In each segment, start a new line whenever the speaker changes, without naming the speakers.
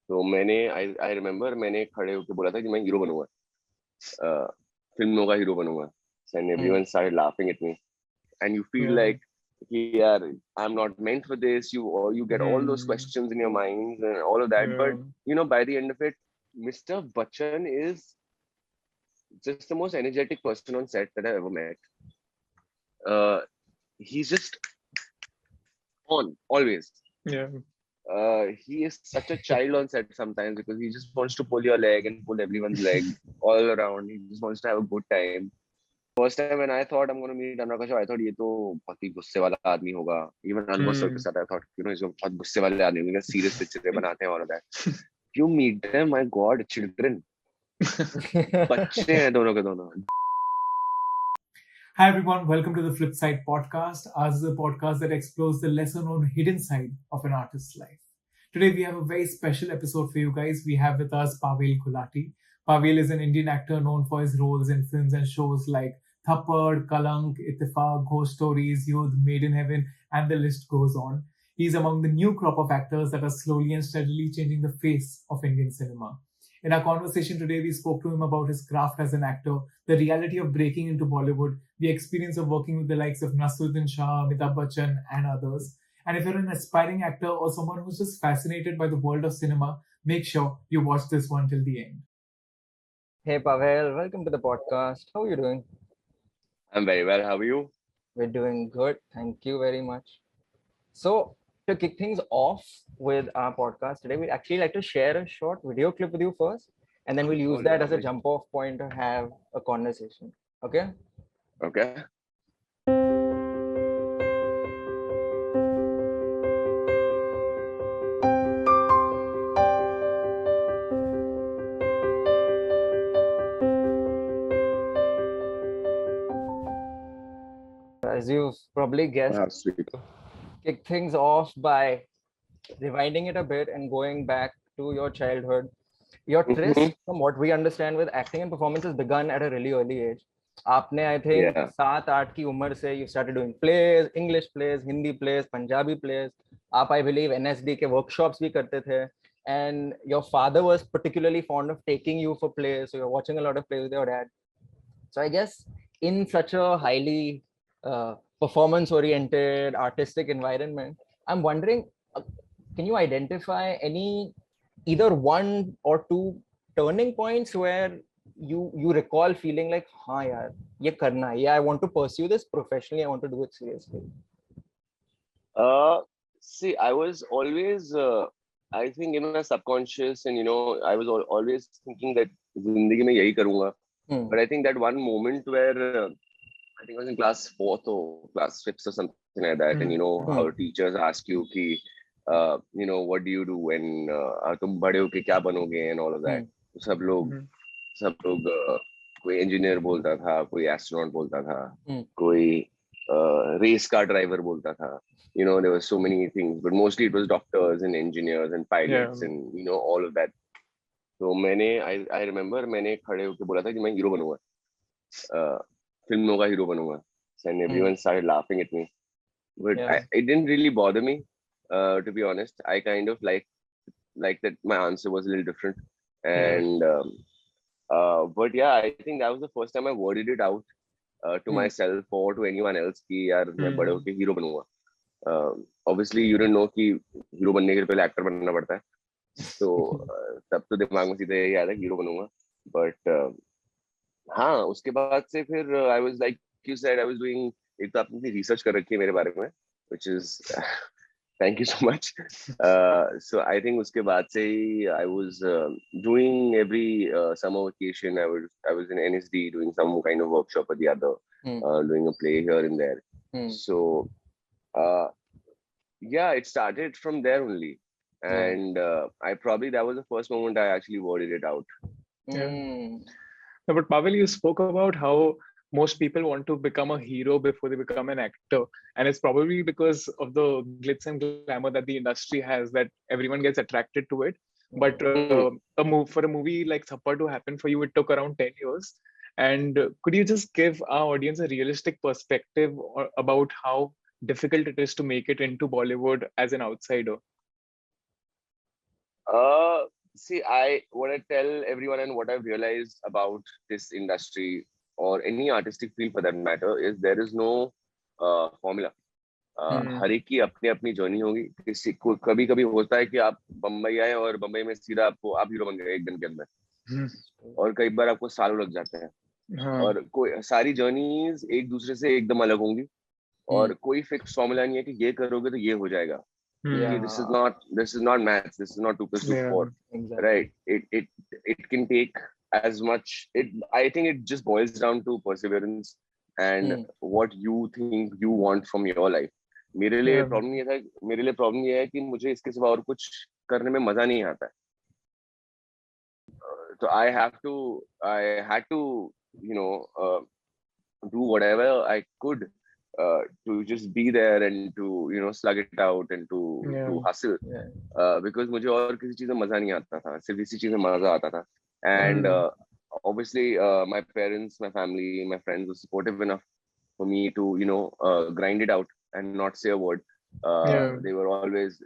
तो I remember मैंने खड़े होकर बोला था कि मैं हीरो बनूंगा, फिल्मों का हीरो बनूंगा, and
Hmm.
Everyone started laughing at me, and you feel
Yeah.
like yeah, I'm not meant for this. You get all those
Hmm.
questions in your minds and all of that,
Yeah.
but by the end of it, Mr. Bachchan is just the most energetic person on set that I've ever met. uh, he's just on always.
Yeah.
He is such a child on set sometimes because he just wants to pull your leg and pull everyone's leg all around. He just wants to have a good time. First time when I thought I'm going to meet Anurag Kashyap, I thought ये तो बहुत ही गुस्से वाला आदमी होगा. Even Anwar sir के
Hmm.
साथ I thought इसको बहुत गुस्से वाले आदमी होंगे, serious पिक्चरें बनाते हैं all of that. You meet them, my God, children, बच्चे हैं दोनों के दोनों.
Hi everyone, welcome to the Flipside podcast. Ours is a podcast that explores the lesser known hidden side of an artist's life. Today we have a very special episode for you guys. We have with us Pavail Gulati. Pavail is an Indian actor known for his roles in films and shows like Thappad, Kalank, Itefaq, Ghost Stories, Yudh, Made in Heaven, and the list goes on. He's among the new crop of actors that are slowly and steadily changing the face of Indian cinema. In our conversation today, we spoke to him about his craft as an actor, the reality of breaking into Bollywood, the experience of working with the likes of Naseeruddin Shah, Amitabh Bachchan, and others. And if you're an aspiring actor or someone who's just fascinated by the world of cinema, make sure you watch this one till the end.
Hey Pavel, welcome to the podcast. How are you doing?
I'm very well. How are you?
We're doing good. Thank you very much. So, to kick things off with our podcast today, we'd actually like to share a short video clip with you first, and then we'll use that as a jump off point to have a conversation. Okay?
Okay.
As you've probably guessed,
Sweet.
kick things off by rewinding it a bit and going back to your childhood. Your tryst, from what we understand with acting and performance, has begun at a really early age. आपने I think
Yeah.
7-8 की उम्र से you started doing plays, English plays, Hindi plays, Punjabi plays. आप I believe NSD के workshops भी करते थे. And your father was particularly fond of taking you for plays, so you're watching a lot of plays with your dad. So I guess in such a highly performance-oriented, artistic environment, I'm wondering, can you identify any either one or two turning points where you recall feeling like, हाँ यार, ये करना है. Yeah, I want to pursue this professionally. I want to do it seriously.
See, I was always, I think, subconscious, and I was always thinking that जिंदगी में यही करूँगा. But I think that one moment where I think I was in class 4th or class 5th or something like that, and how teachers ask you कि what do you do when तुम बड़े होके क्या बनोगे and all of that. सब लोग कोई engineer बोलता था, कोई astronaut बोलता था, कोई race car driver बोलता था. There were so many things, but mostly it was doctors and engineers and pilots and all of that. तो I remember मैंने खड़े होके बोला था कि मैं हीरो बनूंगा, फिल्मों का हीरो बनूंगा, and everyone started laughing at me. But it didn't really bother me, to be honest. I kind of like that my answer was a little different, and but yeah, I think that was the first time I worded it out to myself or to anyone else कि यार मैं बड़े होके hero बनूंगा. Obviously you didn't know कि hero बनने के लिए पहले एक्टर बनना पड़ता है, तो तब तो दिमाग में सीधे यही आया था हीरो बनूंगा. But हाँ, उसके बाद से फिर I was like you said, I was doing, एक तो आपने रिसर्च कर रखी है मेरे बारे में, which is thank you so much. So I think उसके बाद से ही I was doing every summer vacation. I was in NSD doing some kind of workshop or the other, doing a play here and there. So yeah, it started from there only, and that was the first moment I actually worded it out.
No, but Pavel, you spoke about how most people want to become a hero before they become an actor, and it's probably because of the glitz and glamour that the industry has that everyone gets attracted to it. But for a movie like Thappad to happen for you, it took around 10 years. And could you just give our audience a realistic perspective about how difficult it is to make it into Bollywood as an outsider?
See, what I tell everyone and what I've realized about this industry or any artistic field for that matter is there is no formula. हर एक की अपनी अपनी journey होगी. किसी को कभी कभी होता है कि आप बम्बई आए और बम्बई में सीधा आप हीरो बन गए एक दिन के अंदर, और कई बार आपको सालों लग जाते हैं. और कोई सारी जर्नीज एक दूसरे से एकदम अलग होंगी, और कोई फिक्स फॉर्मूला नहीं है कि ये करोगे तो ये हो जाएगा. This is not maths. This is not 2 + 2 = 4. Exactly. Right? It can take as much. I think it just boils down to perseverance and what you think you want from your life. मेरे लिए problem ये है कि मुझे इसके सिवा और कुछ करने में मजा नहीं आता है. So I had to do whatever I could to just be there and to slug it out and to hustle, because मुझे और किसी चीज में मजा नहीं आता था, सिर्फ इसी चीज में मजा आता था. And obviously my parents, my family, my friends were supportive enough for me to grind it out and not say a word. They were always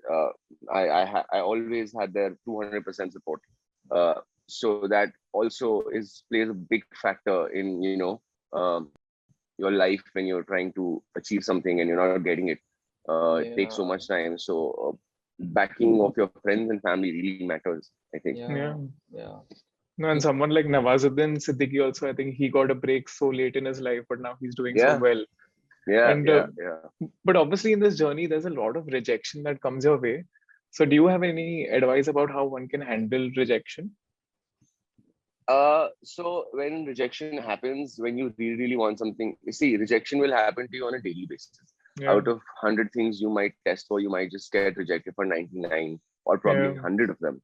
I always had their 200% support, so that also plays a big factor in your life when you're trying to achieve something and you're not getting it. It takes so much time. So backing of your friends and family really matters, I think.
No, and someone like Nawazuddin Siddiqui also, I think he got a break so late in his life, but now he's doing so well. But obviously in this journey, there's a lot of rejection that comes your way. So do you have any advice about how one can handle rejection?
So when rejection happens, when you really, really want something, you see, rejection will happen to you on a daily basis. Out of 100 things you might test for, you might just get rejected for 99 or probably 100 of them,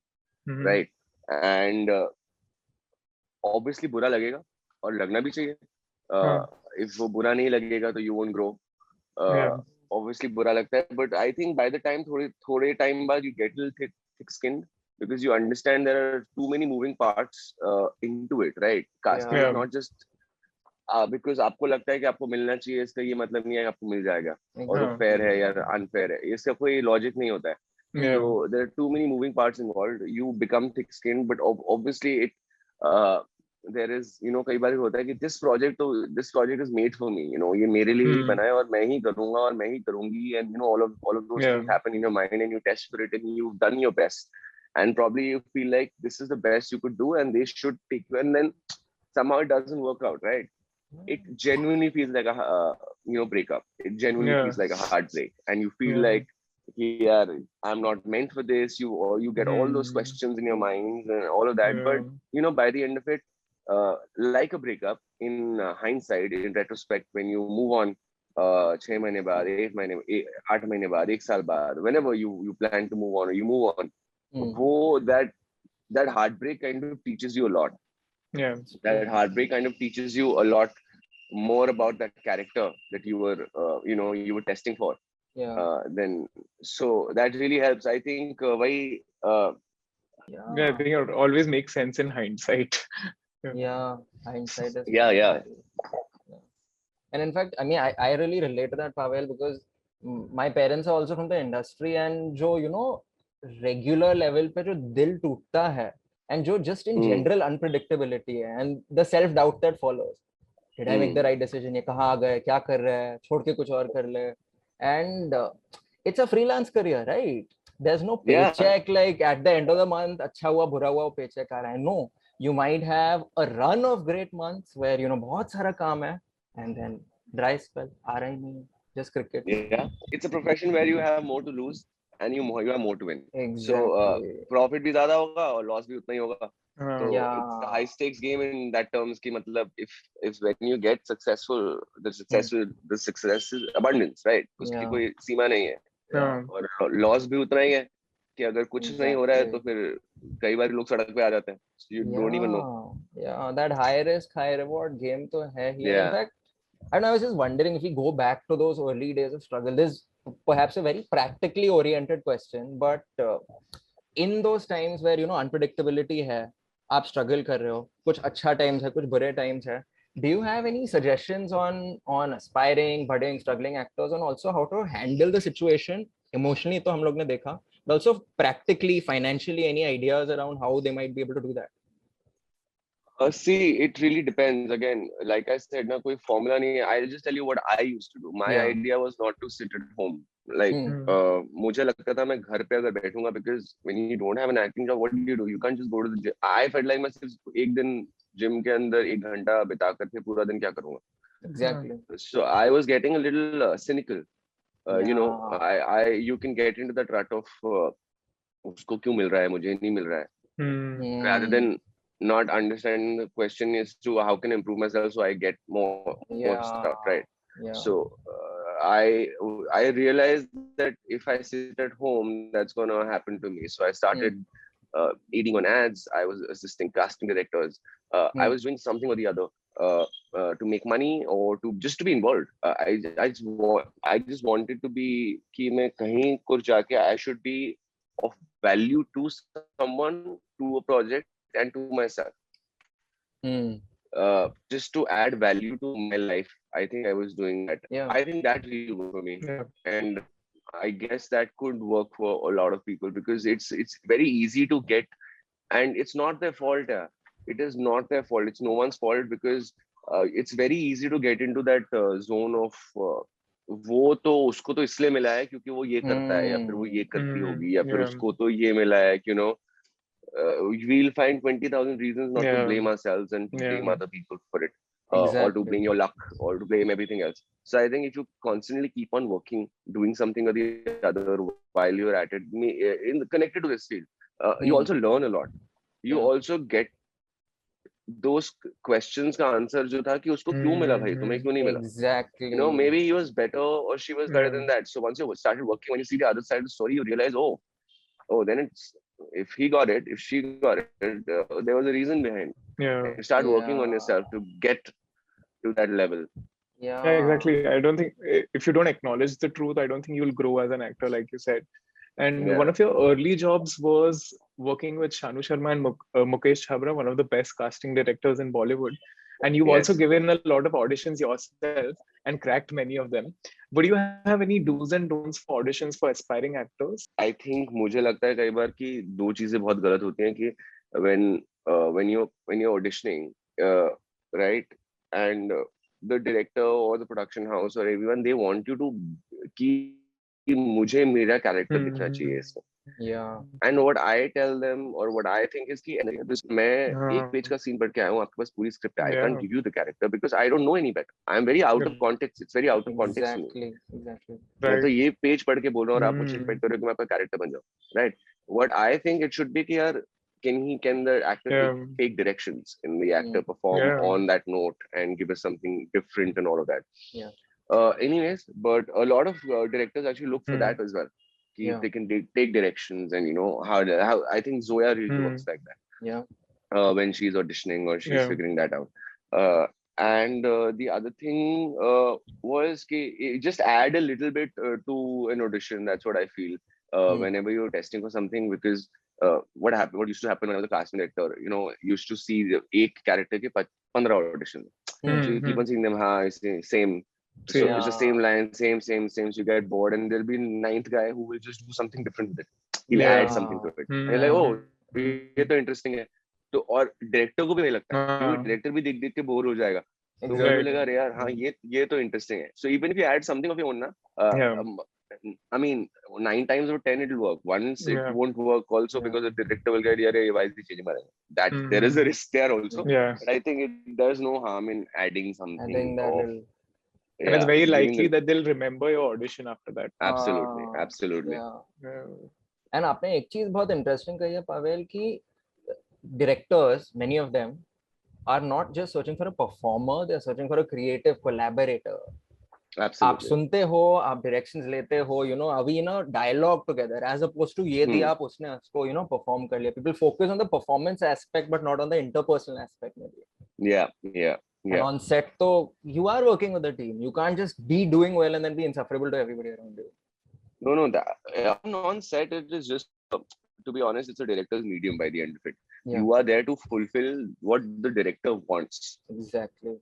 right? And obviously बुरा लगेगा और लगना भी चाहिए. If वो बुरा नहीं लगेगा तो you won't grow. Obviously बुरा लगता है, but I think by the time थोड़े time बाद you get a little thick-skinned, because you understand there are too many moving parts into it, right? Casting is not just because आपको लगता है कि आपको मिलना चाहिए, इसका ये मतलब नहीं है आपको मिल जाएगा, और वो fair है या unfair है, इसका कोई logic नहीं होता है. So there are too many moving parts involved. You become thick-skinned, but obviously there is कई बार होता है कि this project is made for me. ये मेरे लिए ही बना है और मैं ही करूँगा और मैं ही करूँगी, and all of those things happen in your mind and you test for it and you've done your best. And probably you feel like this is the best you could do and they should take you, and then somehow it doesn't work out, right? It genuinely feels like a breakup. It genuinely feels like a heartbreak, and you feel like, yeah, I'm not meant for this. You get all those questions in your mind and all of that. But by the end of it, like a breakup, in hindsight, in retrospect, when you move on, 6 महीने बाद, 8 महीने, 8 महीने बाद, 1 साल बाद, whenever you plan to move on or you move on, that heartbreak kind of teaches you a lot. That heartbreak kind of teaches you a lot more about that character that you were you were testing for. Then so that really helps, I think. I
think it always makes sense in hindsight.
Hindsight is and in fact, I mean, I really relate to that, Pavail, because my parents are also from the industry, and jo regular level पे जो दिल टूटता है and जो just in general unpredictability है and the self doubt that follows. Did I make the right decision? ये कहाँ आ गए, क्या कर रहे हैं, छोड़ के कुछ और कर ले. And it's a freelance career, right? There's no paycheck like at the end of the month, अच्छा हुआ बुरा हुआ paycheck आ रहा है. No, you might have a run of great months where बहुत सारा काम है, and then dry spell, आ रहा ही नहीं, just cricket.
It's a profession where you have more to lose and you have more to win.
Exactly.
So profit भी ज़्यादा होगा और loss भी उतना ही होगा. So it's a high stakes game in that terms कि मतलब if when you get successful, the success is abundance, right? उसकी कोई सीमा नहीं है. और loss भी उतना ही है कि अगर कुछ नहीं हो रहा है तो फिर कई बार लोग सड़क पे आ जाते हैं. So you don't even know.
That high risk, high reward game तो है ही. In fact, I was just wondering if we go back to those early days of struggle. This is perhaps a very practically oriented question, but in those times where unpredictability है, आप struggle कर रहे हो, कुछ अच्छा times है, कुछ बुरे times है. Do you have any suggestions on aspiring, budding, struggling actors, and also how to handle the situation emotionally? तो हम लोग ने देखा, but also practically, financially, any ideas around how they might be able to do that?
See, it really depends. Again, like I said, na koi formula nahi hai. I'll just tell you what I used to do. My idea was not to sit at home. Like, मुझे लगता था मैं घर पे अगर बैठूंगा, because when you don't have an acting job, what do? You can't just go to the gym. I felt like मैं सिर्फ एक दिन जिम के अंदर 1 घंटा बिता करके पूरा दिन क्या करूंगा?
Exactly.
So I was getting a little cynical. You know, you can get into that rut of उसको क्यों मिल रहा है, मुझे नहीं मिल रहा है. Rather than not understanding the question is to how can I improve myself so I get more stuff, right? So I realized that if I sit at home, that's gonna happen to me. So I started aiding on ads. I was assisting casting directors. I was doing something or the other to make money or to just to be involved. I just wanted to be कि मैं कहीं कुछ जाके I should be of value to someone, to a project, and to myself. Just to add value to my life. I think I was doing that. I think that really worked for me. And I guess that could work for a lot of people, because it's very easy to get, and it's not their fault. It is not their fault. It's no one's fault, because it's very easy to get into that zone of वो तो उसको तो इसलिए मिला है क्योंकि वो ये करता है, या फिर वो ये करती होगी, या फिर उसको तो ये मिला है, you know. We'll find 20,000 reasons not to blame ourselves and to blame other people for it, or to blame your luck, or to blame everything else. So I think if you constantly keep on working, doing something or the other while you're at it, connected to this field, you also learn a lot. You also get those questions का answer जो था कि उसको क्यों मिला भाई, तुम्हें क्यों नहीं मिला?
Exactly.
You know, maybe he was better or she was better than that. So once you started working, when you see the other side of the story, you realize, oh, then it's, if he got it, if she got it, there was a reason behind. You start working on yourself to get to that level.
Yeah, exactly. I don't think, if you don't acknowledge the truth, I don't think you'll grow as an actor, like you said. And one of your early jobs was working with Shanu Sharma and Mukesh Chhabra, one of the best casting directors in Bollywood. And you've also given a lot of auditions yourself and cracked many of them. Would you have any do's and don'ts for auditions for aspiring actors?
I think मुझे लगता है कई बार कि दो चीजें बहुत गलत होती हैं कि when you're auditioning, right, and the director or the production house or everyone, they want you to कि मुझे मेरा character दिखना चाहिए इसमें. And what I tell them, or what I think is कि मैं एक पेज का सीन पढ़ के आया हूँ, आपके पास पूरी स्क्रिप्ट है. I can't give you the character because I don't know any better. I'm very out of context. It's very out of context.
Exactly.
मैं तो ये पेज पढ़ के बोल रहा हूँ और आप मुझे एक्सपेक्ट करो कि मैं आपका कैरेक्टर बन जाऊँ, right? What I think it should be कि यार can the actor take directions? Can the actor perform on that note and give us something different and all of that? Anyways, but a lot of directors actually look for that as well. If they can take directions, and you know how I think Zoya really works like that. When she's auditioning or she's figuring that out. And the other thing was just add a little bit to an audition. That's what I feel. Whenever you're testing for something, because what used to happen when I was a casting director, you know, used to see the एक character के 15 auditions. So you keep on seeing them, same. So it's the same line, same. So you get bored, and there'll be a ninth guy who will just do something different with it. He'll add something to it. And you're like, oh, ये तो interesting है. तो और director को भी नहीं लगता, क्योंकि डायरेक्टर भी देख के बोर हो जाएगा. तो वो बोलेगा अरे यार हाँ ये तो interesting है. So even if you add something of your own ना, I mean 9 times out of 10 it'll work. Once it won't work also because the director will get यार why is he changing my that there is a risk there also. But I think it does no harm in adding something.
I think that will.
And it's very likely that they'll remember your audition after that.
Absolutely.
And आपने एक चीज बहुत interesting कही है Pavel कि directors, many of them, are not just searching for a performer, they're searching for a creative collaborator.
Absolutely.
आप सुनते हो, आप directions लेते हो, you know, are we in a dialogue together, as opposed to ये दिया आप उसने उसको, you know, perform कर लिया. People focus on the performance aspect but not on the interpersonal aspect maybe.
Yeah.
And on set, so you are working with the team. You can't just be doing well and then be insufferable to everybody around you.
No, that on set it is just, to be honest, it's a director's medium by the end of it. You are there to fulfill what the director wants.
Exactly.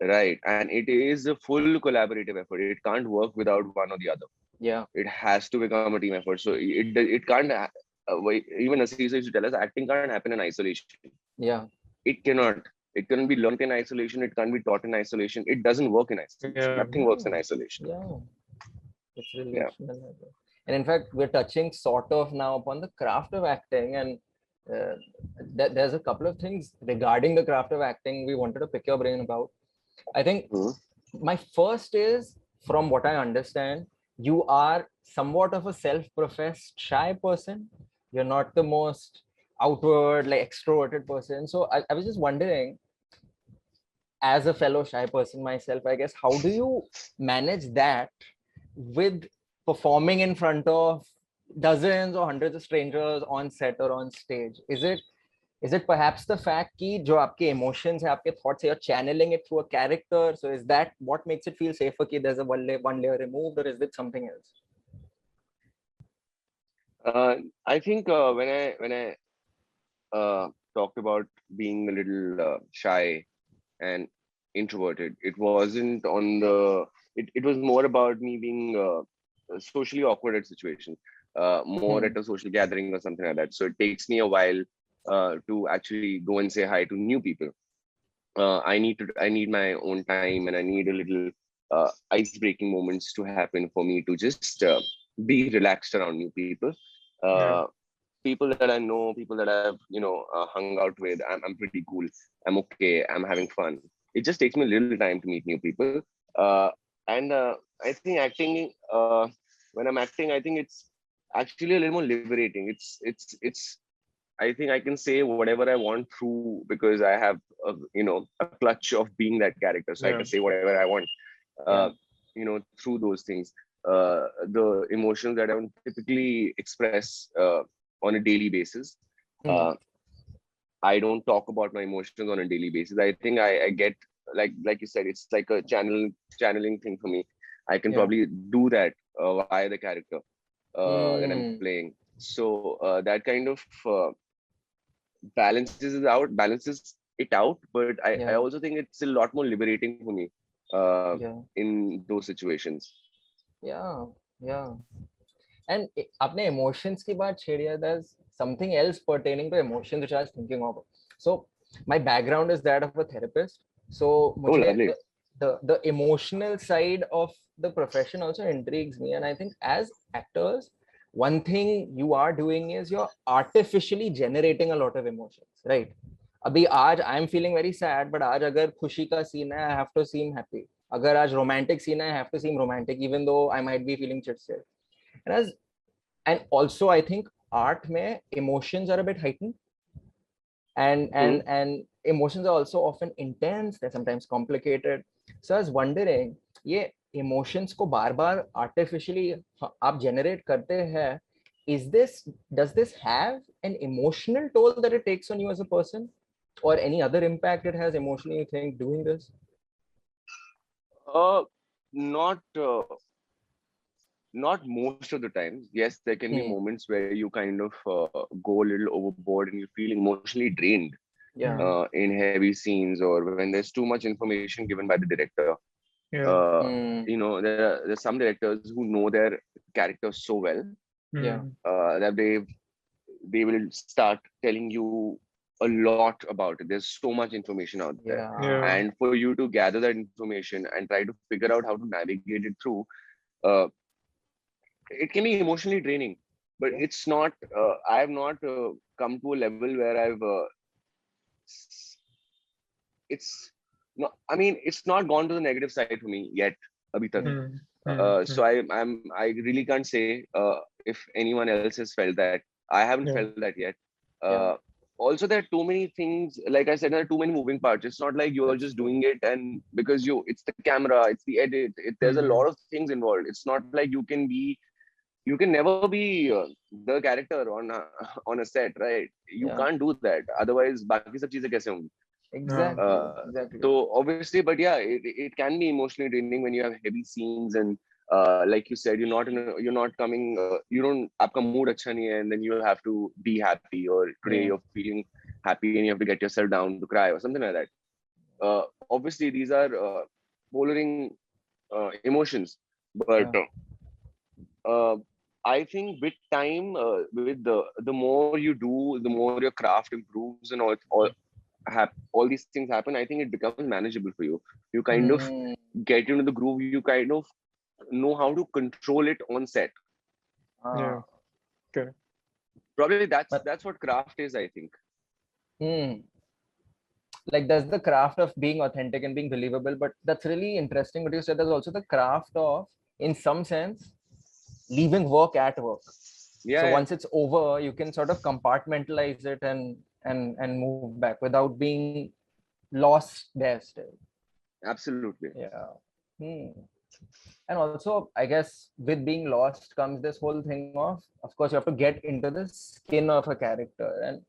Right, and it is a full collaborative effort. It can't work without one or the other.
Yeah.
It has to become a team effort. So it can't. Even Naseer used to tell us acting can't happen in isolation.
Yeah.
It cannot. It can't be learned in isolation. It can't be taught in isolation. It doesn't work in isolation.
Yeah.
Nothing works in
Yeah.
isolation.
Yeah. It's
Yeah.
relational. And in fact, we're touching sort of now upon the craft of acting, and uh, there's a couple of things regarding the craft of acting we wanted to pick your brain about. I think
Hmm.
my first is, from what I understand, you are somewhat of a self-professed shy person. You're not the most outward, like extroverted person. So I was just wondering, as a fellow shy person myself, I guess, how do you manage that with performing in front of dozens or hundreds of strangers on set or on stage? Is it perhaps the fact कि जो आपके emotions है, आपके thoughts है, you're channeling it through a character? So is that what makes it feel safer कि there's a one layer removed, or is it something else?
I think when I talked about being a little shy and introverted, it wasn't on the. It was more about me being socially awkward at situations, more at a social gathering or something like that. So it takes me a while to actually go and say hi to new people. I need my own time, and I need a little ice breaking moments to happen for me to just be relaxed around new people.
Yeah.
Uh, People that I know, people that I've hung out with. I'm pretty cool. I'm okay. I'm having fun. It just takes me a little time to meet new people. Uh, and I think acting, when I'm acting, I think it's actually a little more liberating. It's. I think I can say whatever I want through, because I have a clutch of being that character, so I
Yeah.
can say whatever I want.
Yeah.
Uh, Through those things, the emotions that I don't typically express on a daily basis.
Hmm.
Uh, I don't talk about my emotions on a daily basis. I think I get, like you said, it's like a channeling thing for me. I can
Yeah.
probably do that via the character that I'm
Hmm.
playing. So that kind of balances it out. But I
Yeah.
also think it's a lot more liberating for me
Yeah.
in those situations.
Yeah. Yeah. And आपने emotions की बात छेड़ी, there's something else pertaining to emotions which I was thinking of. So my background is that of a therapist. So
Oh,
मुझे
lovely.
the emotional side of the profession also intrigues me. And I think as actors, one thing you are doing is you're artificially generating a lot of emotions, right? अभी आज I'm feeling very sad, but आज अगर खुशी का scene है, I have to seem happy. अगर आज romantic scene है, I have to seem romantic, even though I might be feeling chit-chat. And also I think art mein emotions are a bit heightened, and
Hmm.
emotions are also often intense, they're sometimes complicated. So I was wondering, ये emotions को बार बार artificially आप generate करते हैं, does this have an emotional toll that it takes on you as a person, or any other impact it has emotionally, you think, doing this?
Not not most of the times. Yes, there can be
Hmm.
moments where you kind of go a little overboard and you feel emotionally drained
Yeah.
in heavy scenes, or when there's too much information given by the director.
Yeah.
Hmm.
There's some directors who know their characters so well
Yeah.
that they will start telling you a lot about it. There's so much information out there,
Yeah.
Yeah.
and for you to gather that information and try to figure out how to navigate it through, uh, it can be emotionally draining. But
Yeah.
it's not. I have not come to a level where it's not. I mean, it's not gone to the negative side for me yet. Abhi tak.
Hmm.
Hmm. Hmm.
So I really can't say if anyone else has felt that. I haven't
Yeah.
felt that yet.
Yeah.
Uh, Also, there are too many things. Like I said, there are too many moving parts. It's not like you are
That's
just
true.
doing it and because it's the camera, it's the edit. There's a
Hmm.
lot of things involved. It's not like you can never be the character on a set, right? You
Yeah.
can't do that. Otherwise, बाकी सब चीजें कैसे होंगी?
Yeah.
Exactly. Exactly.
So obviously, but yeah, it can be emotionally draining when you have heavy scenes and like you said, you're not coming, you don't, आपका mood अच्छा नहीं है, and then you have to be happy, or today
Yeah.
you're feeling happy and you have to get yourself down to cry or something like that. Obviously, these are polaring emotions, but
Yeah.
I think with time, with the more you do, the more your craft improves, and all these things happen. I think it becomes manageable for you. You kind of get into the groove. You kind of know how to control it on set.
Yeah. Okay.
Probably that's what craft is, I think.
Like there's the craft of being authentic and being believable, but that's really interesting what you said. There's also the craft of, in some sense, leaving work at work. So once it's over, you can sort of compartmentalize it and move back without being lost there still.
Absolutely.
Yeah. And also, I guess with being lost comes this whole thing of course, you have to get into the skin of a character, and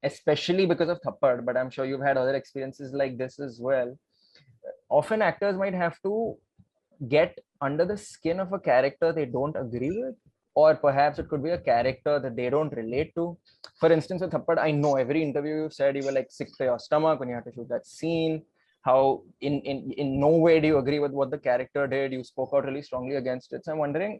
especially because of Thappad, but I'm sure you've had other experiences like this as well. Often actors might have to get under the skin of a character they don't agree with, or perhaps it could be a character that they don't relate to. For instance, with Thappad, I know every interview you said you were like sick to your stomach when you had to shoot that scene. How in no way do you agree with what the character did. You spoke out really strongly against it. So I'm wondering,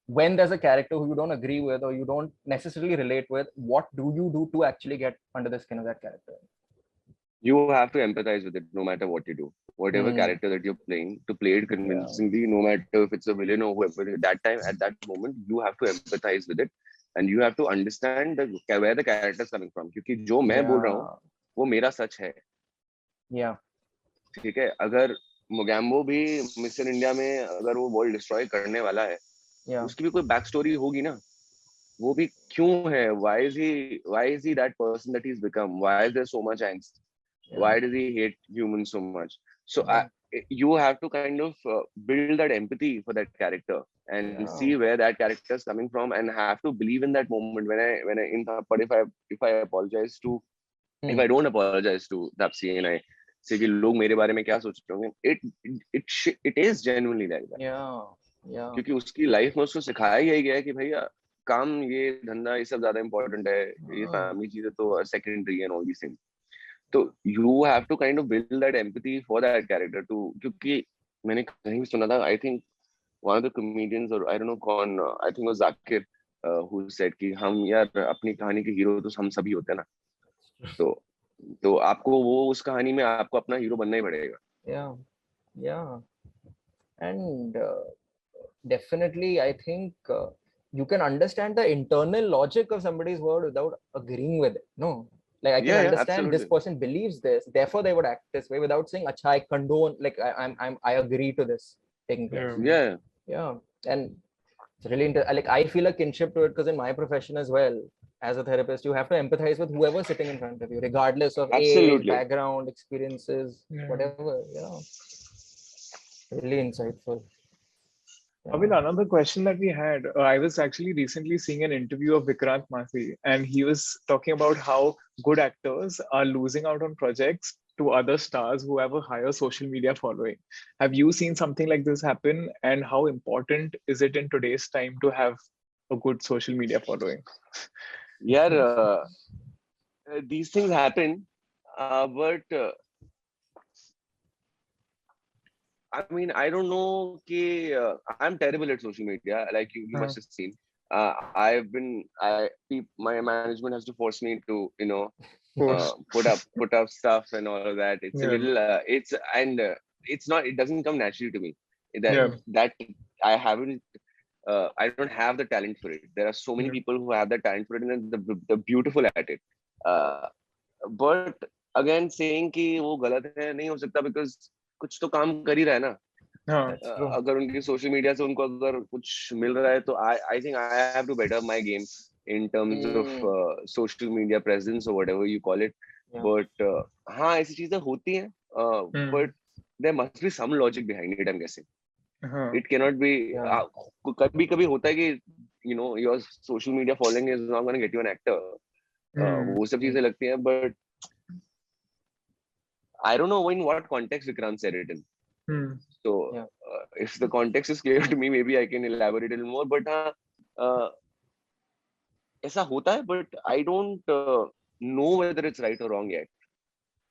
when there's a character who you don't agree with or you don't necessarily relate with, what do you do to actually get under the skin of that character?
You have to empathize with it no matter what you do. Whatever character that you're playing, to play it convincingly, no matter if it's a villain or whoever, that time, at that moment, you have to empathize with it. And you have to understand where the character is coming from. क्योंकि जो मैं बोल रहा हूँ, वो मेरा सच है.
Yeah.
ठीक है. अगर मोगैम्बो भी मिस्टर इंडिया में अगर वो वर्ल्ड डिस्ट्रॉय करने वाला है, उसकी भी कोई बैक स्टोरी होगी ना. वो भी क्यों है? Why is he that person that he's become? Why is there so much angst? Why does he hate humans so much? So you have to kind of build that empathy for that character and see where that character is coming from, and have to believe in that moment. When I in Thappad, if I apologize to, if I don't apologize to Tapsi and I say कि लोग मेरे बारे में क्या सोच रहे होंगे, it is genuinely like that.
Yeah.
क्योंकि उसकी लाइफ में उसको सिखाया यही गया है कि भैया काम, ये धंधा, ये सब ज्यादा इम्पोर्टेंट है, ये फैमिली चीजें तो secondary and all these things. तो you have to kind of build that empathy for that character too. क्योंकि मैंने कहीं भी सुना था, I think one of the comedians, और आई डोंट नो कौन, आई थिंक वो जाकिर, हु सेड कि हम यार अपनी कहानी के हीरो तो हम सभी होते हैं ना. तो आपको वो उस कहानी में आपको अपना हीरो बनना ही पड़ेगा.
Yeah. And definitely, I think you can understand the internal logic of somebody's word without agreeing with it. No, like I can understand
absolutely.
This person believes this, therefore they would act this way, without saying, "Acha, I condone." Like I agree to this taking place. Yeah, and it's really like I feel a kinship to it because in my profession as well, as a therapist, you have to empathize with whoever's sitting in front of you, regardless of age, background, experiences, whatever. Really insightful.
Pavail, another question that we had, I was actually recently seeing an interview of Vikrant Mathi, and he was talking about how good actors are losing out on projects to other stars who have a higher social media following. Have you seen something like this happen, and how important is it in today's time to have a good social media following?
Yeah, these things happen, but I mean, I don't know. I'm terrible at social media, like you must have seen. My management has to force me to, put up stuff and all of that. It's a little, it's not. It doesn't come naturally to me. That I haven't. I don't have the talent for it. There are so many people who have the talent for it, and they're beautiful at it. But again, saying कि वो गलत है नहीं हो सकता, because कुछ तो काम कर ही रहा है ना. अगर उनकी सोशल मीडिया से उनको अगर कुछ मिल रहा है तो I think I have to better my game in terms of social media presence or whatever you call it. But हाँ, ऐसी चीजें होती हैं, but there must be some logic behind it, I'm guessing. It cannot be कभी होता है कि your social media following is not going to get you an actor. वो सब चीजें लगती हैं, but I don't know in what context Vikrant said it in. So if the context is clear to me, maybe I can elaborate a little more. But ऐसा होता है, but I don't know whether it's right or wrong yet.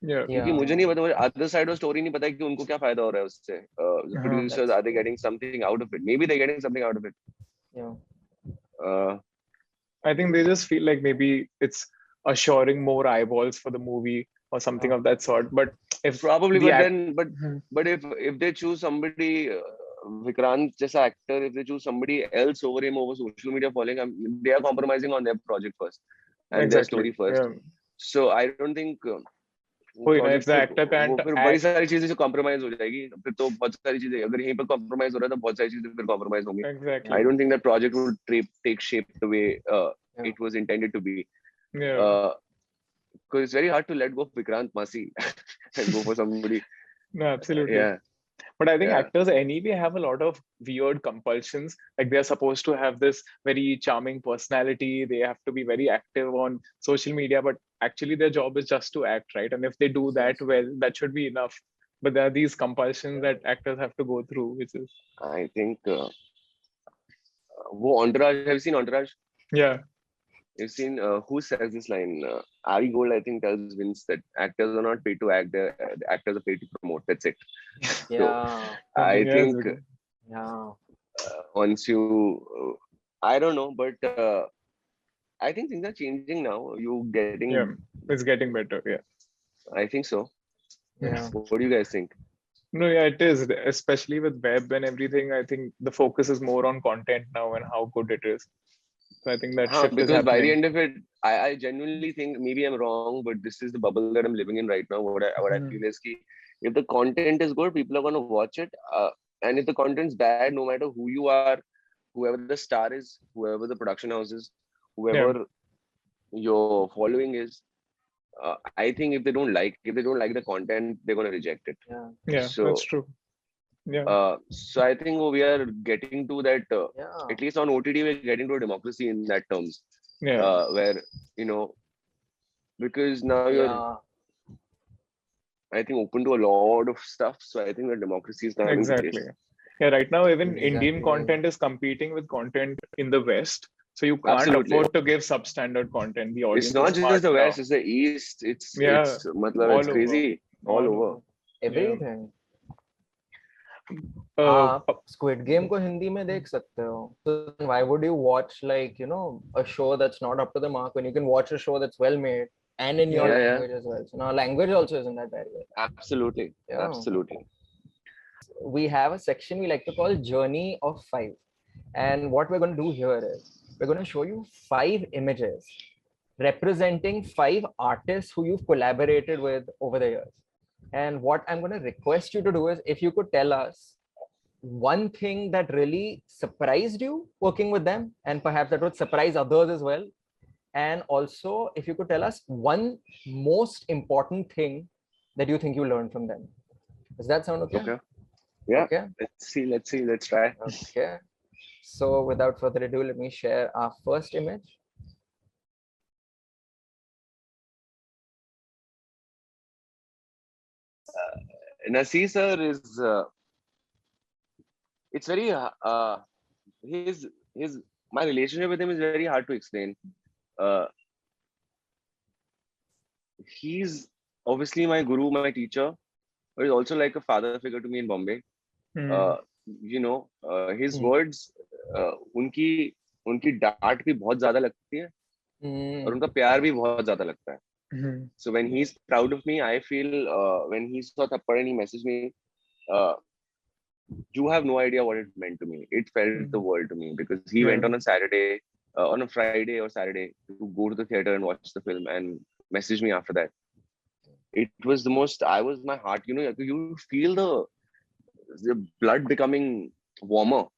Yeah.
क्योंकि मुझे नहीं पता, other side of story नहीं पता कि उनको क्या फायदा हो रहा है उससे. Producers, are they getting something out of it? Maybe they're getting something out of it.
Yeah.
I think they just feel like maybe it's assuring more eyeballs for the movie or something of that sort. But if
probably,
the
but if they choose somebody, Vikrant जैसा actor, if they choose somebody else over him over social media following, they are compromising on their project first and their story first.
Yeah.
So I don't think
if the actor can't
फिर बड़ी सारी चीजें से compromise हो जाएगी. फिर तो बहुत सारी चीजें अगर यहीं पर compromise हो रहा है तो बहुत सारी चीजें फिर compromise होंगी.
Exactly.
I don't think that project would take shape the way it was intended to be.
Yeah.
Because it's very hard to let go of Vikrant Masi and go for somebody.
No, absolutely.
Yeah.
But I think actors anyway have a lot of weird compulsions. Like they're supposed to have this very charming personality. They have to be very active on social media, but actually their job is just to act, right? And if they do that well, that should be enough. But there are these compulsions that actors have to go through, which is...
I think... Entourage, have you seen Entourage?
Yeah.
You've seen who says this line? Ari Gold, I think, tells Vince that actors are not paid to act; the actors are paid to promote. That's it.
Yeah.
So, I think once you, I don't know, but I think things are changing now. You getting?
Yeah, it's getting better. Yeah,
I think so.
Yeah.
What do you guys think?
No, yeah, it is. Especially with web and everything, I think the focus is more on content now and how good it is. So I think that shift is happening.
Because by the end of it, I genuinely think, maybe I'm wrong, but this is the bubble that I'm living in right now. What I feel is that if the content is good, people are going to watch it. And if the content's bad, no matter who you are, whoever the star is, whoever the production house is, whoever your following is, I think if they don't like the content, they're going to reject it.
Yeah,
so,
that's true. Yeah.
So I think we are getting to that, at least on OTT, we're getting to a democracy in that terms.
Yeah.
Where, because now you're, I think, open to a lot of stuff. So I think the democracy is coming.
Exactly. Yeah, right now, even Indian content is competing with content in the West. So you can't afford to give substandard content. The audience
it's not just the West, it's the East. It's crazy. All over.
Everything. Squid Game को हिंदी में देख सकते हो. So why would you watch a show that's not up to the mark when you can watch a show that's well made and in your language as well? So now language also isn't that barrier.
Absolutely. Yeah. Absolutely.
We have a section we like to call Journey of 5. And what we're going to do here is we're going to show you 5 images representing 5 artists who you've collaborated with over the years. And what I'm going to request you to do is, if you could tell us one thing that really surprised you working with them, and perhaps that would surprise others as well. And also, if you could tell us one most important thing that you think you learned from them. Does that sound okay?
Okay. Yeah.
Okay.
Let's see. Let's try.
Okay. So without further ado, let me share our first image.
Naseer sir is, it's very, my relationship with him is very hard to explain. He's obviously my guru, my teacher, but he's also like a father figure to me in Bombay. His words, उनकी डांट भी बहुत ज्यादा लगती है और उनका प्यार भी बहुत ज्यादा लगता है. So when he's proud of me, I feel when he saw Thappad and he messaged me, you have no idea what it meant to me. It felt the world to me because he went on a Saturday, on a Friday or Saturday to go to the theater and watch the film and message me after that. It was the most, my heart, you feel the blood becoming warmer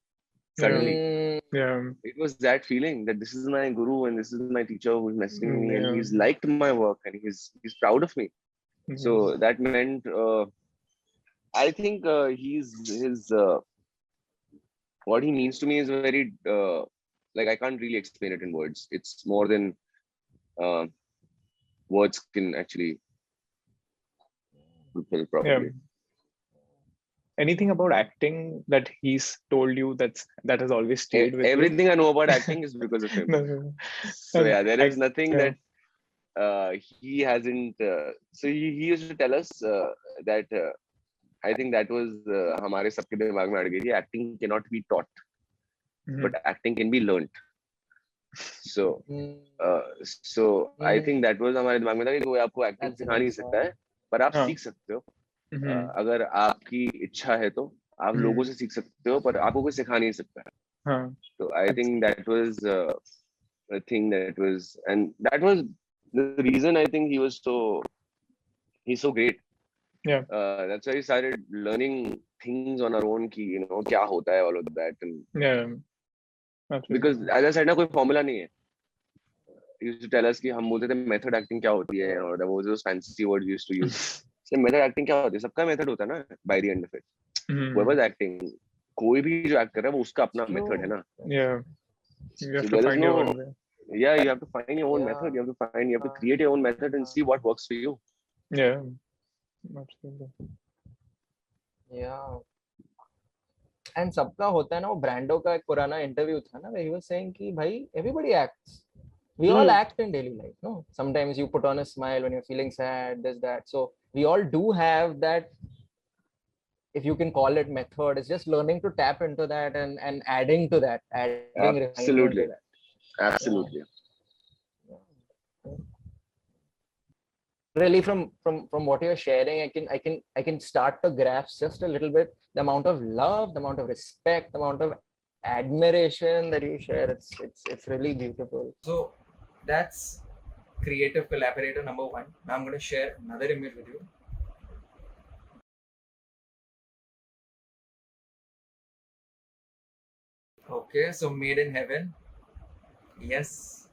suddenly. It was that feeling that this is my guru and this is my teacher who's messaging me and he's liked my work and he's proud of me. So that meant, I think what he means to me is very, I can't really explain it in words. It's more than words can actually fulfill probably.
Anything about acting that he's told you that has always stayed with
everything you? I know about acting is because of him. So there is nothing that he hasn't. So he used to tell us that I think that was हमारे सबके दिमाग में अड़ गई थी. Acting cannot be taught, but acting can be learnt. So I think that was हमारे दिमाग में था कि कोई आपको acting सिखा नहीं सकता है, पर आप सीख सकते हो. अगर आपकी इच्छा है तो आप लोगों से सीख सकते हो, पर आपको कोई सिखा नहीं सकता है. So I think that was a thing that was, and that was the reason I think he's so great.
Yeah.
That's why he started learning things on our own ki, क्या होता है all of that. And
yeah. Absolutely.
Because as I said ना, कोई formula नहीं है. He used to tell us कि हम बोलते थे method acting क्या होती है, or those fancy words we used to use. So method acting क्या होती है? सबका method होता है ना by the end of it. Whoever's acting, कोई भी जो act कर रहा है वो उसका अपना method है ना.
Yeah. You have to find your own way.
Yeah, you have to find your own method. You have to create your own method and see what works for you.
Yeah. Absolutely.
Yeah. And सबका होता है ना. वो Brando का एक पुराना interview था ना, where he was saying कि भाई everybody acts. We all act in daily life, no? Sometimes you put on a smile when you're feeling sad, this, that. So we all do have that, if you can call it method. It's just learning to tap into that and adding to that.
Absolutely. Absolutely.
Yeah. Really, from what you're sharing, I can start to grasp just a little bit the amount of love, the amount of respect, the amount of admiration that you share. It's really beautiful. So that's creative collaborator number 1. Now I'm going to share another image with you. Okay, so Made in Heaven. Yes.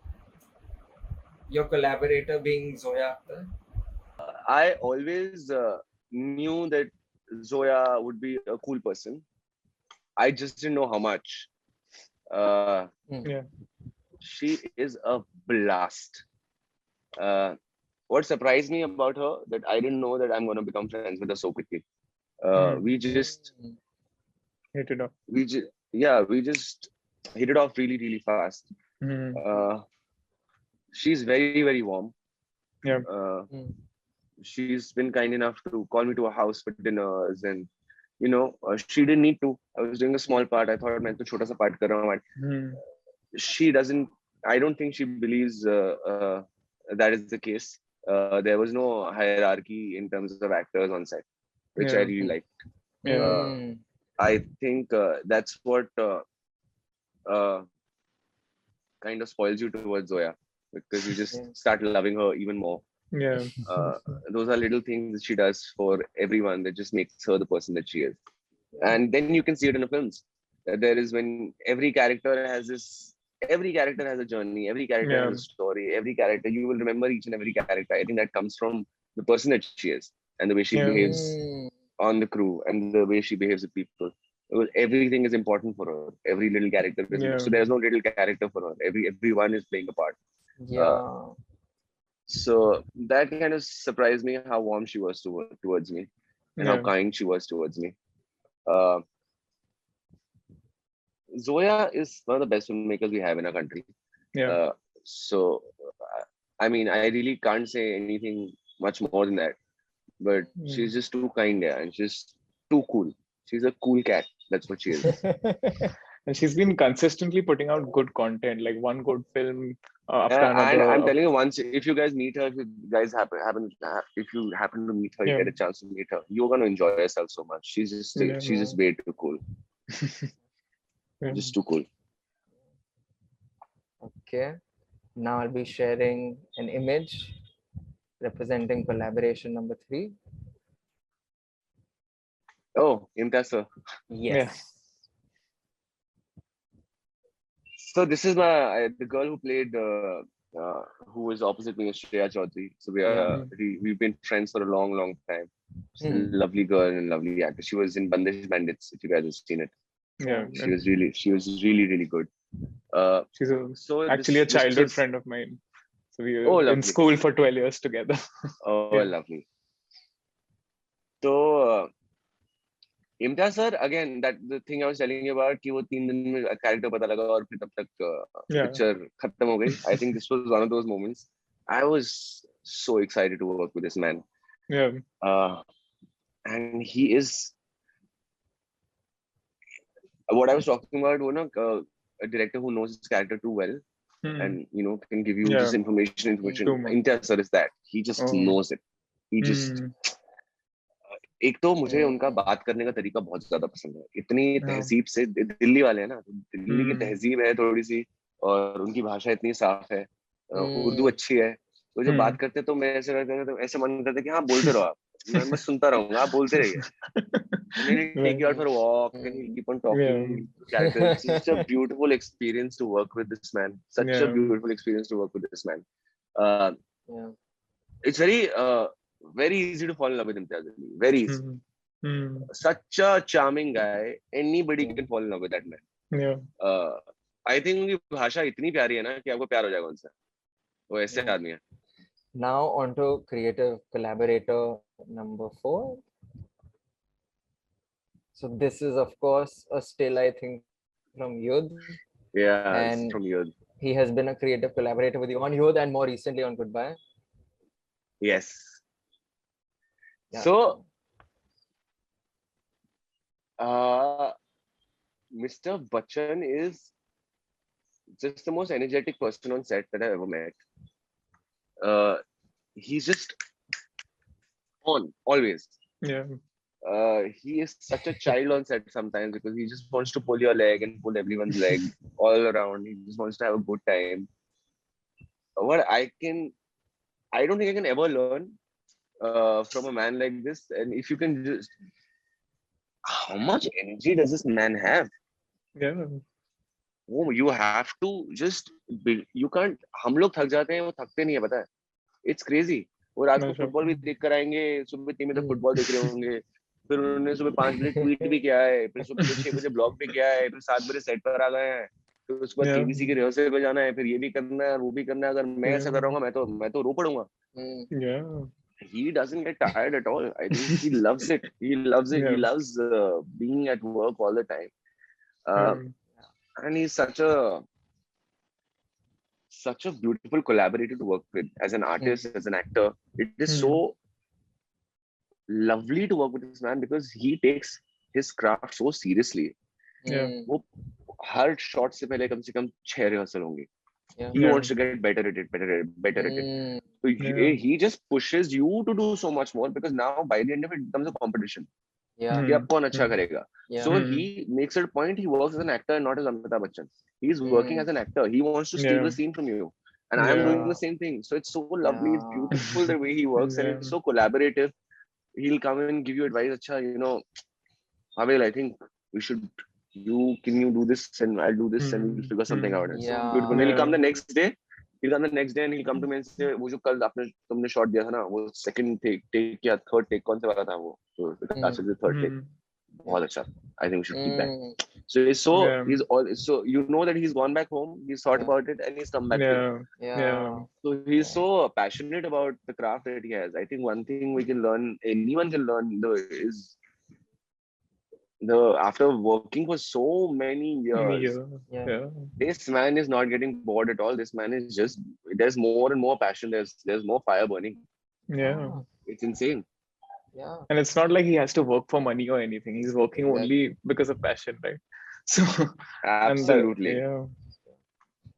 Your collaborator being Zoya Akhtar.
I always knew that Zoya would be a cool person. I just didn't know how much.
Yeah.
She is a blast. What surprised me about her, that I didn't know that I'm going to become friends with her so quickly. We just
hit it off.
We just hit it off really, really fast. She's very, very warm.
Yeah.
She's been kind enough to call me to her house for dinners, and she didn't need to. I was doing a small part. I thought मैं तो छोटा सा part कर रहा हूँ. She doesn't. I don't think she believes that is the case. There was no hierarchy in terms of actors on set, which I really liked. I think that's what kind of spoils you towards Zoya, because you just start loving her even more.
Yeah.
Those are little things that she does for everyone that just makes her the person that she is. And then you can see it in the films. There is, when every character has a journey, every character has a story, every character, you will remember each and every character. I think that comes from the person that she is and the way she behaves on the crew and the way she behaves with people. Because everything is important for her. Every little character is so there's no little character for her. Everyone is playing a part. So that kind of surprised me, how warm she was towards me and how kind she was towards me. Zoya is one of the best filmmakers we have in our country. So I mean, I really can't say anything much more than that. But she's just too kind, and she's too cool. She's a cool cat. That's what she is.
And she's been consistently putting out good content, like one good film after another.
And I'm telling you, once, if you guys meet her, if you guys if you happen to meet her, you get a chance to meet her, you're gonna enjoy yourself so much. She's just way too cool. Just too cool.
Okay, now I'll be sharing an image representing collaboration number 3.
Oh, Imtiaz sir.
Yes.
So this is the girl who played, who was opposite me, is Shreya Chaudhary. So we've been friends for a long, long time. She's a lovely girl and lovely actor. She was in Bandish Bandits, if you guys have seen it.
Yeah.
She was really, really good.
She's actually a childhood friend of mine. So we were in school for 12 years together.
Lovely. So Imtiaz sir, again, that the thing I was telling you about, कि वो 3 दिन में character पता लगा और फिर तब तक picture खत्म हो गई. I think this was one of those moments. I was so excited to work with this man.
Yeah.
And he is what I was talking about. A director who knows his character too well, and can give you just information. Imtiaz sir is that. He just knows it. He just. एक तो मुझे उनका बात करने का तरीका बहुत ज्यादा पसंद है. इतनी तहजीब से, दिल्ली वाले हैं ना, दिल्ली की तहजीब है थोड़ी सी, और उनकी भाषा इतनी साफ है, उर्दू अच्छी है, तो जब बात करते तो मैं ऐसे करते तो ऐसे मन करता कि हाँ बोलते रहो आप, मैं बस सुनता रहूंगा, आप बोलते रहिए. And then he'll take you out for a walk and he'll keep on talking characters. It's such a beautiful experience to work with this man. Such a beautiful experience to work with this man. It's very easy to fall in love with Imtiaz Ali. Very easy. Such a charming guy. Anybody can fall in love with that man. I think उनकी भाषा इतनी प्यारी है ना कि आपको प्यार हो जाएगा उनसे. वो ऐसे आदमी है.
Now on to creative collaborator number 4. So this is of course a still, I think, from Yudh.
Yeah,
and
it's from Yudh.
He has been a creative collaborator with you on Yudh and more recently on Goodbye.
Yes.
Yeah.
So, Mr. Bachchan is just the most energetic person on set that I ever met. He's just on always.
Yeah.
He is such a child on set sometimes because he just wants to pull your leg and pull everyone's leg all around. He just wants to have a good time. I don't think I can ever learn from a man like this. And if you can just, how much energy does this man have?
Yeah.
Oh, you have to just build. You can't. हम लोग थक जाते हैं, वो थकते नहीं है, पता है? It's crazy. वो रात को फुटबॉल भी देख कर आएंगे, सुबह 3 बजे तक फुटबॉल देख रहे होंगे, फिर उन्होंने सुबह 5 बजे ट्वीट भी किया है, फिर सुबह 6 बजे ब्लॉग भी किया है, फिर 7 बजे सेट पर आ गए हैं, फिर उसके बाद केबीसी के रिहर्सल पे जाना है, फिर ये भी करना है, वो भी करना है. अगर मैं ऐसा कर रहा हूँ, मैं तो रो पड़ूंगा. He doesn't get tired at all. I think he loves it. He loves it. He loves being at work all the time. And he's such a beautiful collaborator to work with as an artist, as an actor. It is so lovely to work with this man because he takes his craft so seriously. वो हर shot से पहले कम से कम 6 rehearsal होंगे. He wants to get better at it. So he just pushes you to do so much more because now by the end of it becomes a competition. कि अब कौन अच्छा करेगा. So he makes it a point. He works as an actor and not as Amitabh Bachchan. He's working as an actor. He wants to steal the scene from you. And I am doing the same thing. So it's so lovely. It's beautiful the way he works and it's so collaborative. He'll come in and give you advice. Acha, Pavail, I think we should, can you do this and I'll do this and we'll figure something out. It's so beautiful. He'll come the next day. And he'll come to me and say, वो जो कल तुमने shot दिया था ना, वो second take या third take कौन से वाला था वो? So the third take. बहुत अच्छा. I think we should keep that. So he's that he's gone back home, he's thought about it and he's come back. So he's so passionate about the craft that he has. I think one thing anyone can learn is after working for so many years, this man is not getting bored at all. This man is just, there's more and more passion, there's more fire burning. It's insane.
And it's not like he has to work for money or anything. He's working only because of passion, right? So
absolutely.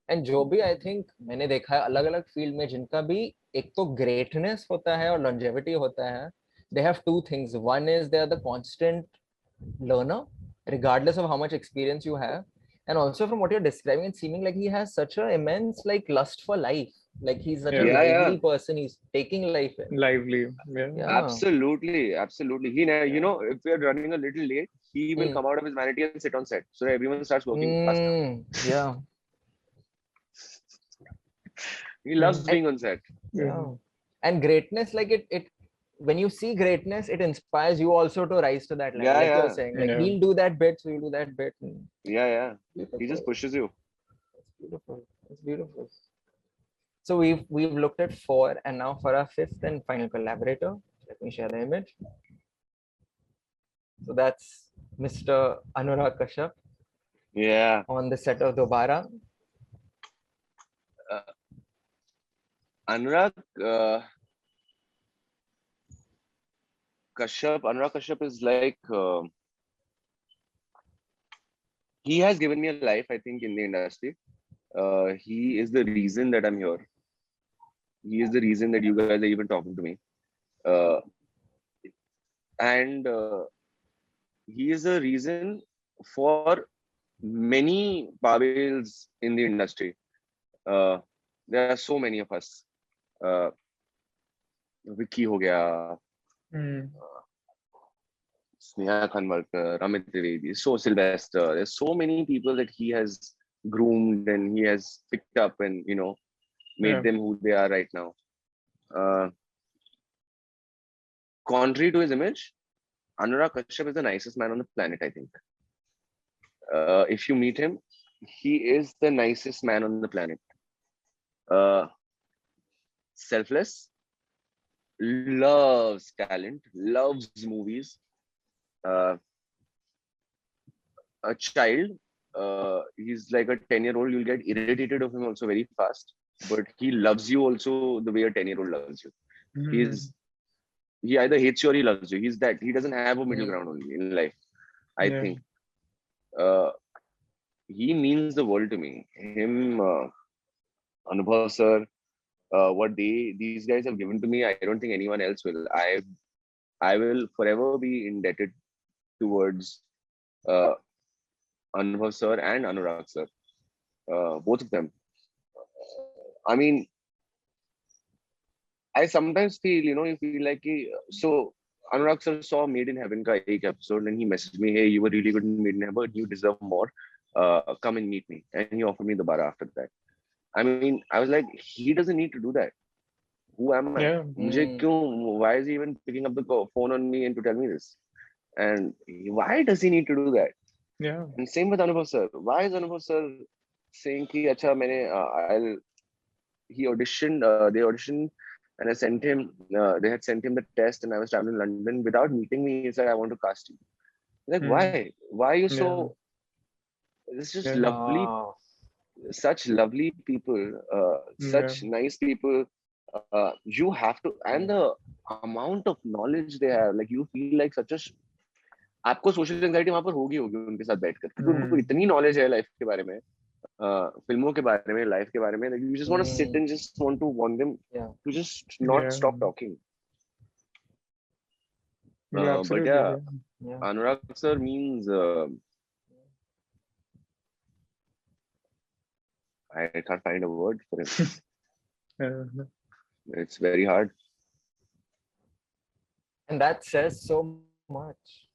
And जो भी I think मैंने देखा है अलग-अलग field में जिनका भी एक तो greatness होता है और longevity होता है, they have two things. One is they are the constant learner regardless of how much experience you have, and also from what you're describing, it's seeming like he has such an immense lust for life. Like he's such a lively person. He's taking life in.
Lively.
Absolutely. He, if we are running a little late, he will come out of his vanity and sit on set. So everyone starts working faster.
Yeah.
He loves being on set.
And greatness, it when you see greatness, it inspires you also to rise to that level. You're saying, he'll do that bit, so you'll do that bit.
He just pushes you.
It's beautiful. So we've looked at 4, and now for our 5th and final collaborator, let me share the image. So that's Mr. Anurag Kashyap. On the set of Dobara.
Anurag Kashyap is like he has given me a life, I think, in the industry. He is the reason that I'm here. He is the reason that you guys are even talking to me. Uh, and he is a reason for many Pavails in the industry. There are so many of us. Vicky ho gaya, Sneha Khanwalkar, Amit Trivedi, so Sylvester. There's so many people that he has groomed and he has picked up and made them who they are right now. Contrary to his image, Anurag Kashyap is the nicest man on the planet, I think. If you meet him, he is the nicest man on the planet. Selfless, loves talent, loves movies. A child, he's like a 10-year-old. You'll get irritated of him also very fast, but he loves you also the way a 10-year-old loves you. He either hates you or he loves you. He's that. He doesn't have a middle ground only in life, I think. He means the world to me. Him, Anubhav sir, what these guys have given to me, I don't think anyone else will. I will forever be indebted towards Anubhav sir and Anurag sir, both of them. I mean, I sometimes feel, you feel like, so Anurag sir saw Made in Heaven ka ek episode and he messaged me, hey, you were really good in Made in Heaven, you deserve more. Come and meet me. And he offered me the bara after that. I mean, I was like, he doesn't need to do that. Who am I? Why is he even picking up the phone on me and to tell me this? And why does he need to do that?
Yeah.
And same with Anubhav sir. Why is Anubhav sir saying ki, acha, he auditioned, they auditioned, and I sent him, they had sent him the test and I was traveling in London. Without meeting me, he said, I want to cast you. Like, why? Why are you so... It's just lovely, such lovely people, such nice people. You have to, and the amount of knowledge they have, like you feel like such a... आपको social anxiety वहां पर होगी उनके साथ बैठकर, क्योंकि उनको इतनी नॉलेज है लाइफ के बारे में, फिल्मों के बारे में, लाइफ के बारे में, like you just want to sit and just want them to just not stop talking. But Anurag sir means I can't find a word for him. It's very hard.
And that says so much.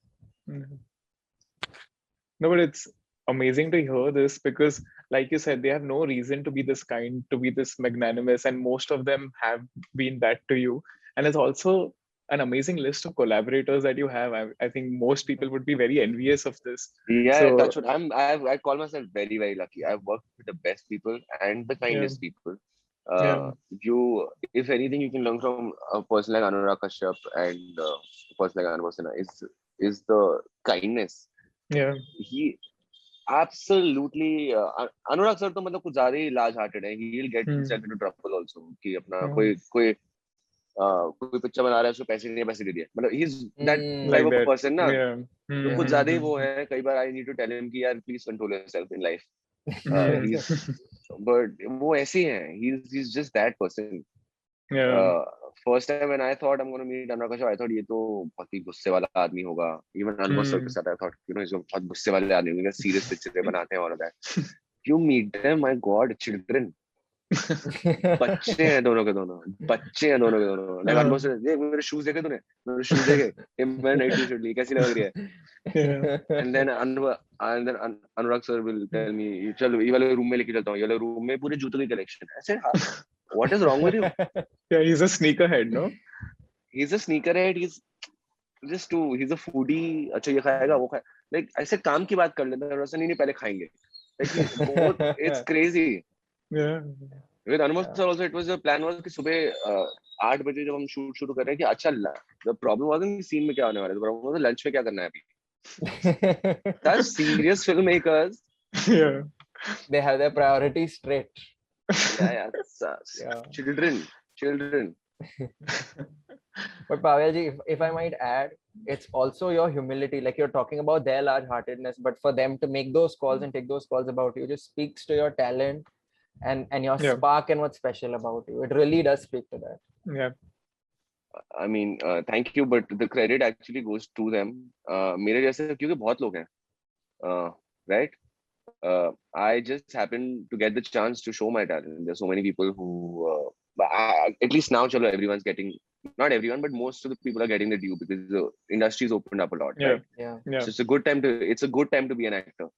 No, but it's amazing to hear this because, like you said, they have no reason to be this kind, to be this magnanimous, and most of them have been that to you. And it's also an amazing list of collaborators that you have. I think most people would be very envious of this.
Yeah, so, that's what I call myself very, very lucky. I've worked with the best people and the kindest people. If anything, you can learn from a person like Anurag Kashyap and a person like Anubhav Sinha is the kindness.
Yeah.
He absolutely Anurag sir to मतलब कुछ ज़्यादा ही large-hearted है. He'll get himself into trouble also कि अपना कोई picture बना रहा है, उसको पैसे नहीं, पैसे दे दिया, मतलब he's that type of person ना. तो कुछ ज़्यादा ही वो है. कई बार I need to tell him कि यार please control yourself in life. But वो ऐसे हैं. He's just that person. First time when I thought I'm going to meet Anurag Kashyap, I thought ये तो बहुत ही गुस्से वाला आदमी होगा. Even Anubhav sir के साथ I thought, इसको बहुत गुस्से वाले आदमी होंगे, serious पिक्चरें बनाते हैं और that. You meet them, my God, children. बच्चे हैं दोनों के दोनों. Like Anubhav sir, देख मेरे shoes देखे तूने? मेरे shoes देखे? मैंने नई t-shirt ली, कैसी लग रही है? And then Anurag sir will tell me, चलो ये वाले room में लेके चलता हूँ. ये वाले room में पूरे जूतों की collection है. I said, what is wrong with you?
Yeah, he's a sneakerhead, no?
He's a sneakerhead. He's a foodie. अच्छा ये खाएगा वो खाएगा. Like I said, काम की बात कर लेते हैं. रसन नहीं पहले खाएंगे. Like it's crazy.
Yeah.
With Anubhav sir also, it was the plan was कि सुबह 8 बजे जब हम shoot शुरू कर रहे हैं कि अच्छा the problem wasn't scene में क्या होने वाला है. The problem was lunch में क्या करना है अभी. That's serious filmmakers.
Yeah.
They have their priorities straight.
Yeah. Children. children.
But Pavelji, if I might add, it's also your humility. Like you're talking about their large-heartedness, but for them to make those calls and take those calls about you just speaks to your talent and your spark and what's special about you. It really does speak to that.
Yeah.
I mean, thank you, but the credit actually goes to them. मेरे जैसे क्योंकि बहुत लोग हैं, right? I just happened to get the chance to show my talent. There's so many people who, at least now, chalo, everyone's getting, not everyone, but most of the people are getting the due because the industry's opened up a lot.
Yeah.
Right?
Yeah.
So it's a good time to be an actor.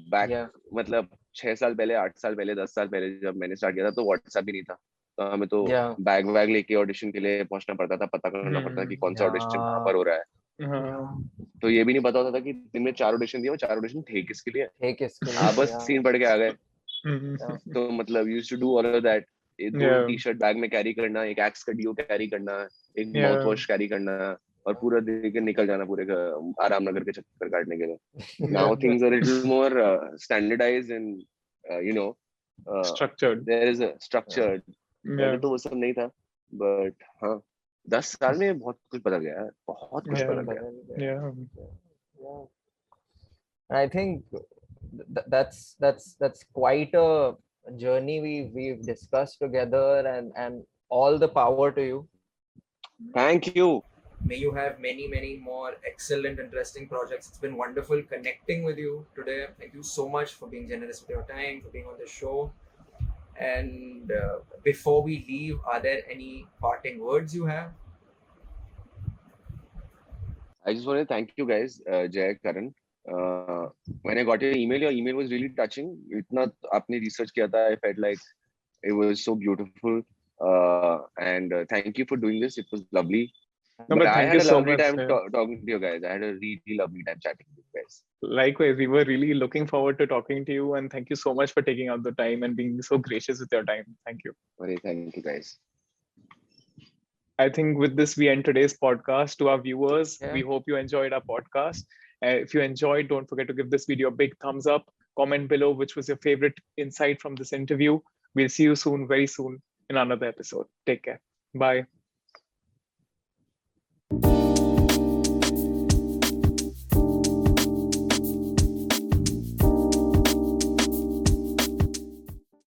Back, मतलब 6 साल पहले, 8 साल पहले, 10 साल पहले जब मैंने start किया था तो WhatsApp भी नहीं था. तो हमें तो बैग लेके ऑडिशन के लिए पहुंचना पड़ता था, पता करना पड़ता था कि कौन सा ऑडिशन कहाँ पर हो रहा है. तो ये भी नहीं पता होता था कि दिन में 4 ऑडिशन दिए, वो 4 ऑडिशन थे किसके लिए. आप बस सीन पढ़ के आ गए. तो मतलब used to do all of that. 2 T-shirt bag में कैरी करना, एक एक्स का डीओ कैरी करना, एक माउथ वॉश कैरी करना और पूरा दिन के निकल जाना पूरे आराम नगर के चक्कर काटने के लिए. Now things are a little more standardized and
structured.
There is a structured. तो वो सब नहीं था, but हाँ 10 साल में बहुत कुछ बदल गया है, बहुत कुछ बदल गया.
I think that's quite a journey we've discussed together, and all the power to you.
Thank you.
May you have many more excellent, interesting projects. It's been wonderful connecting with you today. Thank you so much for being generous with your time, for being on the show. And before we leave, are there any parting words you have?
I just want to thank you guys, Jay, Karan. When I got your email was really touching. Itna aapne research kiya tha, I felt like it was so beautiful. And thank you for doing this. It was lovely.
No, but
I
thank
had
you
a
so
lovely
much,
time talking to you guys. I had a really lovely time chatting with you guys.
Likewise, we were really looking forward to talking to you, and thank you so much for taking out the time and being so gracious with your time. Thank you.
Thank you guys.
I think with this, we end today's podcast. To our viewers, we hope you enjoyed our podcast. If you enjoyed, don't forget to give this video a big thumbs up. Comment below which was your favorite insight from this interview. We'll see you soon, very soon, in another episode. Take care. Bye.